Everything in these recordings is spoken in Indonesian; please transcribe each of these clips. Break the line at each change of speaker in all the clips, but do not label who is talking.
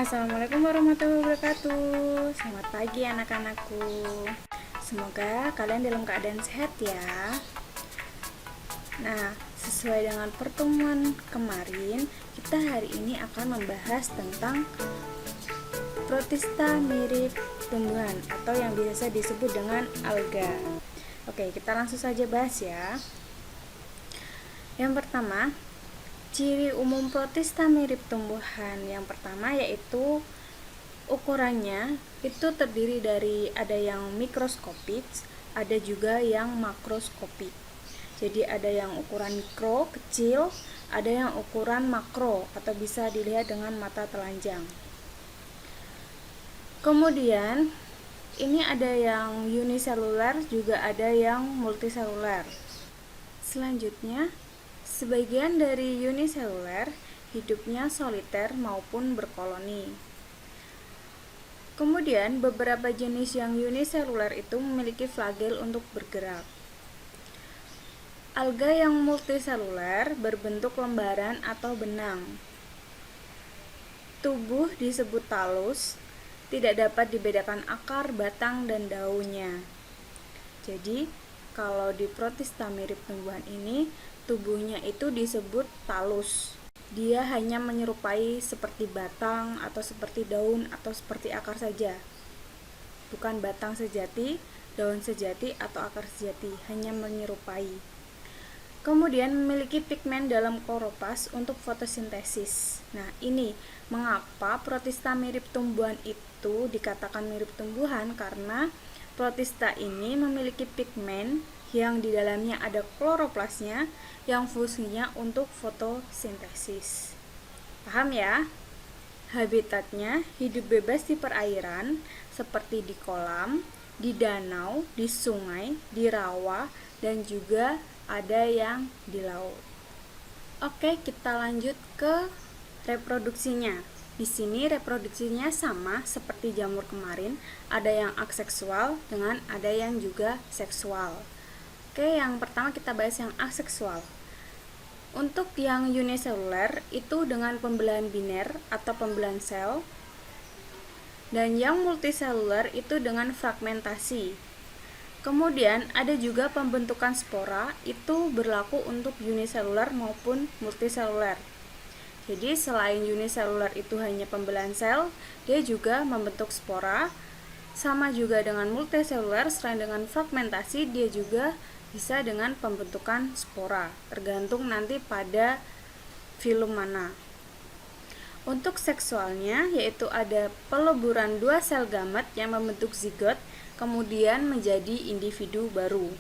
Assalamualaikum warahmatullahi wabarakatuh. Selamat pagi anak-anakku. Semoga kalian dalam keadaan sehat ya. Nah, sesuai dengan pertemuan kemarin, kita hari ini akan membahas tentang protista mirip tumbuhan atau yang biasa disebut dengan alga. Oke, kita langsung saja bahas ya. Yang pertama, ciri umum protista mirip tumbuhan yang pertama yaitu ukurannya itu terdiri dari ada yang mikroskopik, ada juga yang makroskopik. Jadi ada yang ukuran mikro, kecil, ada yang ukuran makro atau bisa dilihat dengan mata telanjang. Kemudian ini ada yang uniseluler, juga ada yang multiseluler. Selanjutnya, sebagian dari uniseluler hidupnya soliter maupun berkoloni. Kemudian beberapa jenis yang uniseluler itu memiliki flagel untuk bergerak. Alga yang multiseluler berbentuk lembaran atau benang. Tubuh disebut talus, tidak dapat dibedakan akar, batang, dan daunnya. Jadi, kalau di protista mirip tumbuhan ini, tubuhnya itu disebut talus. Dia hanya menyerupai seperti batang atau seperti daun atau seperti akar saja. Bukan batang sejati, daun sejati atau akar sejati, hanya menyerupai. Kemudian memiliki pigmen dalam kloroplast untuk fotosintesis. Nah, ini mengapa protista mirip tumbuhan itu dikatakan mirip tumbuhan, karena protista ini memiliki pigmen yang di dalamnya ada kloroplasnya yang fungsinya untuk fotosintesis. Paham ya? Habitatnya hidup bebas di perairan seperti di kolam, di danau, di sungai, di rawa, dan juga ada yang di laut. Oke, kita lanjut ke reproduksinya. Di sini reproduksinya sama seperti jamur kemarin, ada yang aseksual dengan ada yang juga seksual. Oke, yang pertama kita bahas yang aseksual. Untuk yang uniseluler itu dengan pembelahan biner atau pembelahan sel, dan yang multiseluler itu dengan fragmentasi. Kemudian ada juga pembentukan spora, itu berlaku untuk uniseluler maupun multiseluler. Jadi selain uniseluler itu hanya pembelahan sel, dia juga membentuk spora. Sama juga dengan multiseluler, selain dengan fragmentasi, dia juga bisa dengan pembentukan spora, tergantung nanti pada filum mana. Untuk seksualnya, yaitu ada peleburan dua sel gamet yang membentuk zigot, kemudian menjadi individu baru.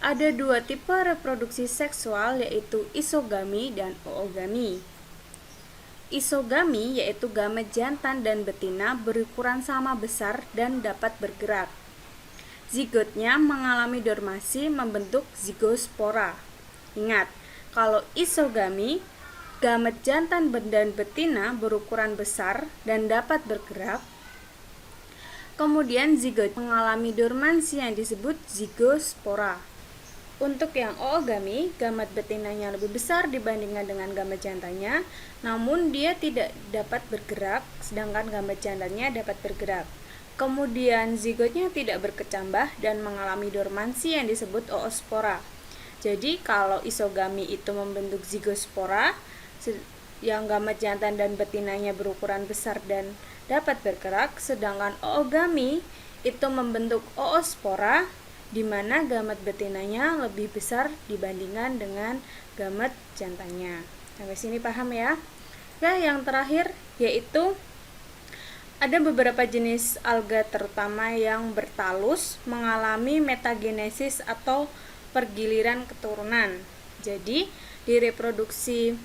Ada dua tipe reproduksi seksual, yaitu isogami dan oogami. Isogami yaitu gamet jantan dan betina berukuran sama besar dan dapat bergerak. Zigotnya mengalami dormasi membentuk zigospora. Ingat, kalau isogami, gamet jantan dan betina berukuran besar dan dapat bergerak. Kemudian zigot mengalami dormansi yang disebut zigospora. Untuk yang oogami, gamet betinanya lebih besar dibandingkan dengan gamet jantannya, namun dia tidak dapat bergerak, sedangkan gamet jantannya dapat bergerak. Kemudian zigotnya tidak berkecambah dan mengalami dormansi yang disebut oospora. Jadi kalau isogami itu membentuk zigospora, yang gamet jantan dan betinanya berukuran besar dan dapat bergerak, sedangkan oogami itu membentuk oospora, di mana gamet betinanya lebih besar dibandingkan dengan gamet jantannya. Sampai sini paham ya? Ya, yang terakhir yaitu ada beberapa jenis alga terutama yang bertalus mengalami metagenesis atau pergiliran keturunan. Jadi, di reproduksi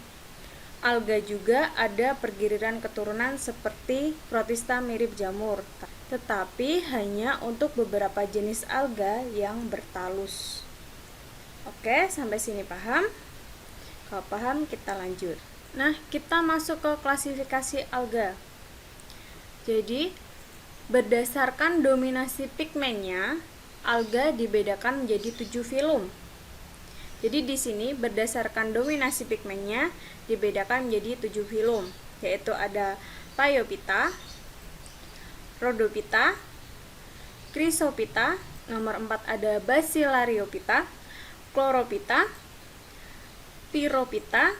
alga juga ada pergiliran keturunan seperti protista mirip jamur, tetapi hanya untuk beberapa jenis alga yang bertalus. Oke, sampai sini paham? Kalau paham, kita lanjut. Nah, kita masuk ke klasifikasi alga. Jadi, berdasarkan dominasi pigmennya, alga dibedakan menjadi 7 filum. Jadi di sini berdasarkan dominasi pigmennya dibedakan menjadi 7 filum. yaitu ada Phaeophyta, Rhodophyta, Chrysophyta. Nomor 4 ada Bacillariophyta, Chlorophyta, Pyrrhophyta,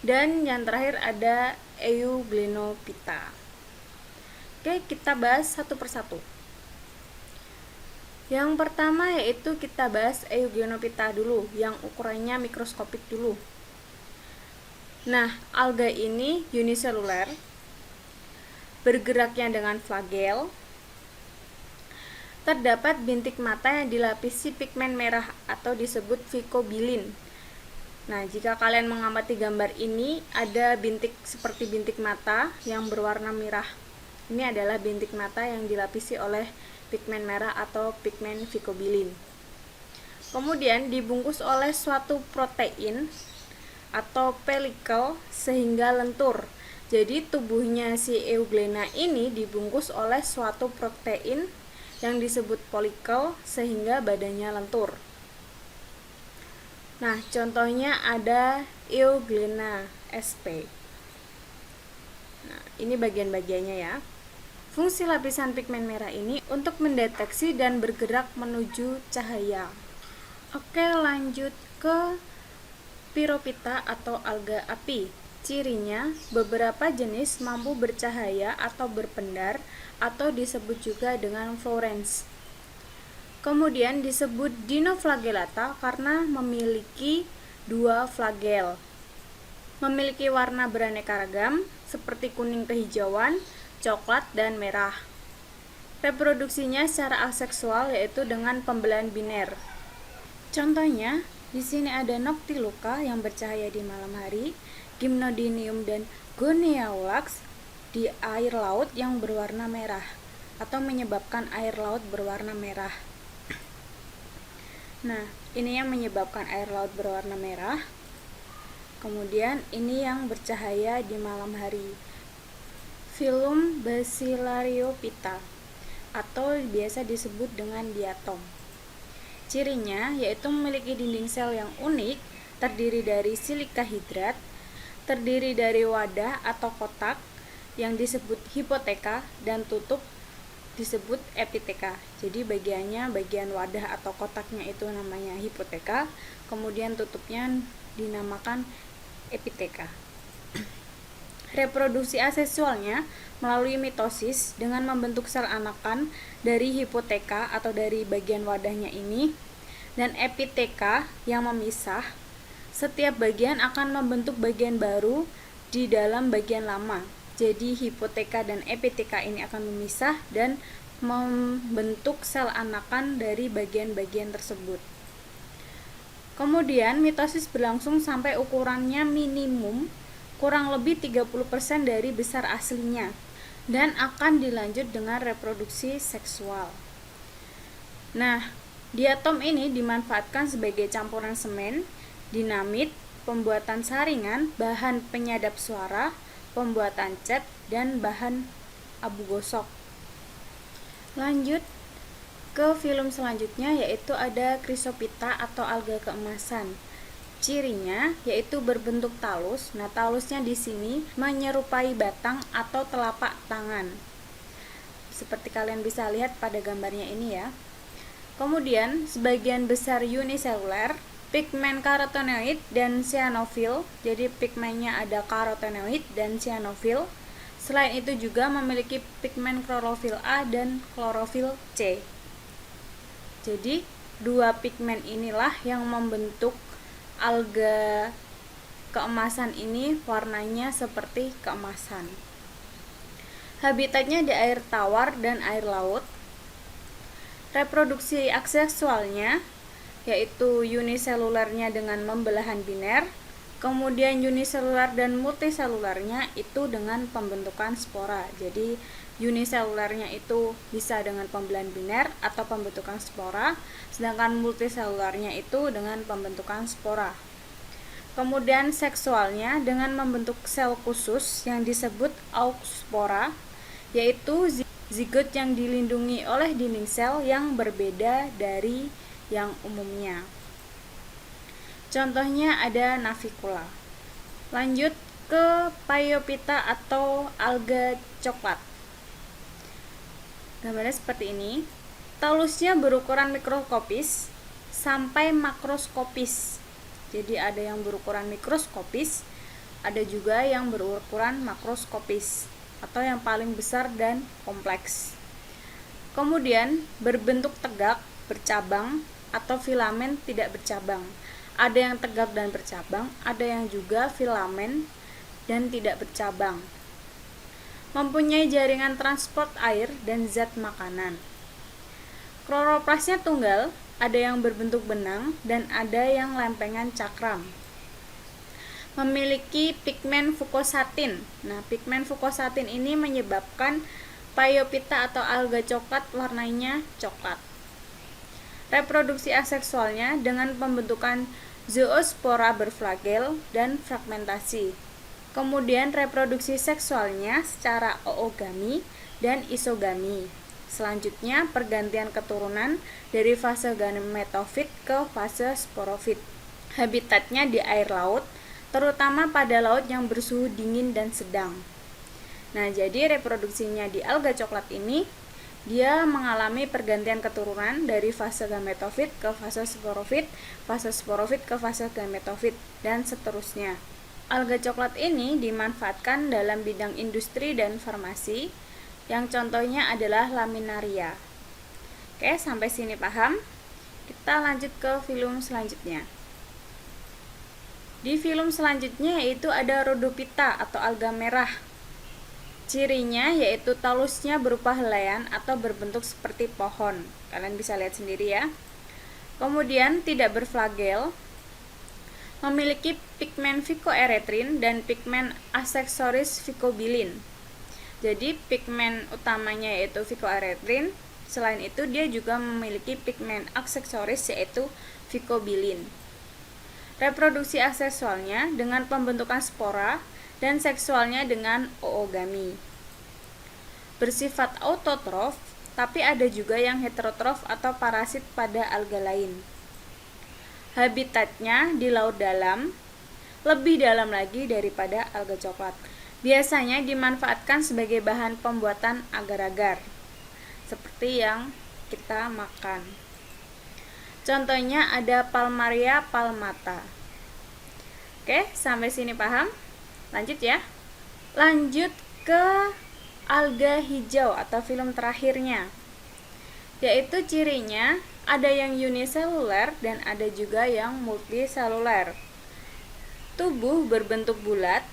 dan yang terakhir ada Euglenophyta. Oke, kita bahas satu persatu. Yang pertama yaitu kita bahas Euglenophyta dulu, yang ukurannya mikroskopik dulu. Nah, alga ini uniseluler, bergeraknya dengan flagel. Terdapat bintik mata yang dilapisi pigmen merah atau disebut vicobilin. Nah, jika kalian mengamati gambar ini, ada bintik seperti bintik mata yang berwarna merah. Ini adalah bintik mata yang dilapisi oleh pigmen merah atau pigmen vicobilin. Kemudian dibungkus oleh suatu protein atau pelikel sehingga lentur. Jadi tubuhnya si Euglena ini dibungkus oleh suatu protein yang disebut polikel sehingga badannya lentur. Nah, contohnya ada Euglena sp. Nah, ini bagian-bagiannya ya. Fungsi lapisan pigmen merah ini untuk mendeteksi dan bergerak menuju cahaya. Oke, lanjut ke Pyrrhophyta atau alga api. Cirinya, beberapa jenis mampu bercahaya atau berpendar atau disebut juga dengan fluorescens. Kemudian disebut dinoflagellata karena memiliki 2 flagel. Memiliki warna beraneka ragam seperti kuning kehijauan, coklat, dan merah. Reproduksinya secara aseksual yaitu dengan pembelahan biner. Contohnya, di sini ada Noctiluca yang bercahaya di malam hari, Gymnodinium dan Goniaulax di air laut yang berwarna merah atau menyebabkan air laut berwarna merah. Nah, ini yang menyebabkan air laut berwarna merah. Kemudian ini yang bercahaya di malam hari. Filum Bacillariophyta atau biasa disebut dengan diatom. Cirinya yaitu memiliki dinding sel yang unik, terdiri dari silika hidrat, terdiri dari wadah atau kotak yang disebut hipoteka dan tutup disebut epiteka. Jadi bagian wadah atau kotaknya itu namanya hipoteka, kemudian tutupnya dinamakan epiteka. Reproduksi aseksualnya melalui mitosis dengan membentuk sel anakan dari hipoteka atau dari bagian wadahnya ini, dan epiteka yang memisah. Setiap bagian akan membentuk bagian baru di dalam bagian lama. Jadi hipoteka dan epiteka ini akan memisah dan membentuk sel anakan dari bagian-bagian tersebut. Kemudian mitosis berlangsung sampai ukurannya minimum kurang lebih 30% dari besar aslinya dan akan dilanjut dengan reproduksi seksual. Nah, diatom ini dimanfaatkan sebagai campuran semen, dinamit, pembuatan saringan, bahan penyadap suara, pembuatan cat, dan bahan abu gosok. Lanjut ke film selanjutnya yaitu ada Chrysophyta atau alga keemasan. Cirinya yaitu berbentuk talus. Nah, talusnya di sini menyerupai batang atau telapak tangan. Seperti kalian bisa lihat pada gambarnya ini ya. Kemudian sebagian besar uniseluler, pigmen karotenoid dan cyanofil. Jadi pigmennya ada karotenoid dan cyanofil. Selain itu juga memiliki pigmen klorofil A dan klorofil C. Jadi dua pigmen inilah yang membentuk alga keemasan ini, warnanya seperti keemasan. Habitatnya di air tawar dan air laut. Reproduksi aseksualnya yaitu uniselulernya dengan membelahan biner, kemudian uniseluler dan multiselulernya itu dengan pembentukan spora. Jadi uniselulernya itu bisa dengan pembelahan biner atau pembentukan spora, sedangkan multiselulernya itu dengan pembentukan spora. Kemudian seksualnya dengan membentuk sel khusus yang disebut auxspora, yaitu zigot yang dilindungi oleh dinding sel yang berbeda dari yang umumnya. Contohnya ada Navicula. Lanjut ke Phaeophyta atau alga coklat. Gambarnya seperti ini. Talusnya berukuran mikroskopis sampai makroskopis. Jadi ada yang berukuran mikroskopis, ada juga yang berukuran makroskopis atau yang paling besar dan kompleks. Kemudian berbentuk tegak, bercabang, atau filamen tidak bercabang. Ada yang tegak dan bercabang, ada yang juga filamen dan tidak bercabang. Mempunyai jaringan transport air dan zat makanan. Kloroplasnya tunggal, ada yang berbentuk benang dan ada yang lempengan cakram. Memiliki pigmen fukosatin. Nah, pigmen fukosatin ini menyebabkan Phaeophyta atau alga coklat warnanya coklat. Reproduksi aseksualnya dengan pembentukan zoospora berflagel dan fragmentasi. Kemudian reproduksi seksualnya secara oogami dan isogami. Selanjutnya pergantian keturunan dari fase gametofit ke fase sporofit. Habitatnya di air laut, terutama pada laut yang bersuhu dingin dan sedang. Nah, jadi reproduksinya di alga coklat ini, dia mengalami pergantian keturunan dari fase gametofit ke fase sporofit ke fase gametofit, dan seterusnya. Alga coklat ini dimanfaatkan dalam bidang industri dan farmasi, yang contohnya adalah laminaria. Oke, sampai sini paham? Kita lanjut ke film selanjutnya. Di film selanjutnya yaitu ada Rhodophyta atau alga merah. Cirinya yaitu talusnya berupa helaian atau berbentuk seperti pohon. Kalian bisa lihat sendiri ya. Kemudian tidak berflagel, memiliki pigmen phycoerythrin dan pigmen aseksoris phycobilin. Jadi pigmen utamanya yaitu phycoerythrin. Selain itu dia juga memiliki pigmen aseksoris yaitu phycobilin. Reproduksi aseksualnya dengan pembentukan spora dan seksualnya dengan oogami. Bersifat autotrof, tapi ada juga yang heterotrof atau parasit pada alga lain. Habitatnya di laut dalam, lebih dalam lagi daripada alga coklat. Biasanya dimanfaatkan sebagai bahan pembuatan agar-agar, seperti yang kita makan. Contohnya ada Palmaria palmata. Oke, sampai sini paham? Lanjut ya. Lanjut ke alga hijau atau film terakhirnya. Yaitu cirinya ada yang uniseluler dan ada juga yang multiseluler. Tubuh berbentuk bulat,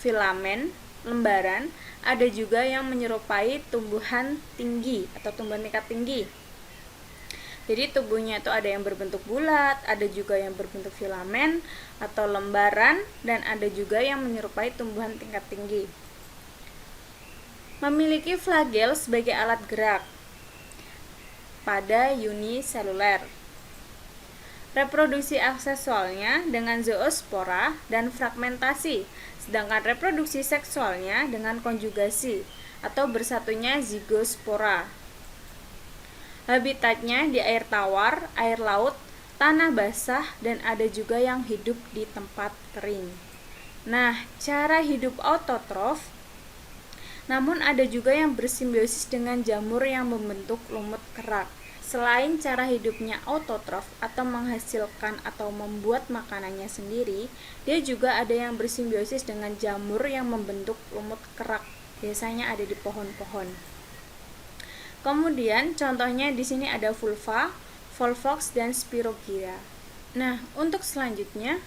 filamen, lembaran, ada juga yang menyerupai tumbuhan tinggi atau tumbuhan tingkat tinggi. Jadi tubuhnya itu ada yang berbentuk bulat, ada juga yang berbentuk filamen atau lembaran, dan ada juga yang menyerupai tumbuhan tingkat tinggi. Memiliki flagel sebagai alat gerak pada uniseluler. Reproduksi aksesualnya dengan zoospora dan fragmentasi, sedangkan reproduksi seksualnya dengan konjugasi atau bersatunya zigospora. Habitatnya di air tawar, air laut, tanah basah, dan ada juga yang hidup di tempat kering. Nah, cara hidup autotrof, namun ada juga yang bersimbiosis dengan jamur yang membentuk lumut kerak. Selain cara hidupnya autotrof atau menghasilkan atau membuat makanannya sendiri, dia juga ada yang bersimbiosis dengan jamur yang membentuk lumut kerak. Biasanya ada di pohon-pohon. Kemudian contohnya di sini ada vulva, volvox, dan spirogyra. Nah, untuk selanjutnya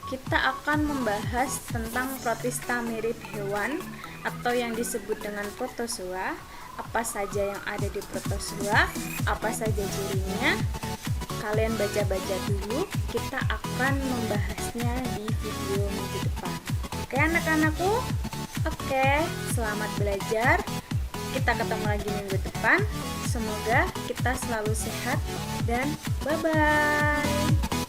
kita akan membahas tentang protista mirip hewan atau yang disebut dengan protozoa. Apa saja yang ada di protozoa, apa saja cirinya. Kalian baca-baca dulu, kita akan membahasnya di video minggu depan. Oke anak-anakku? Oke, selamat belajar. Kita ketemu lagi minggu depan. Semoga kita selalu sehat dan bye-bye.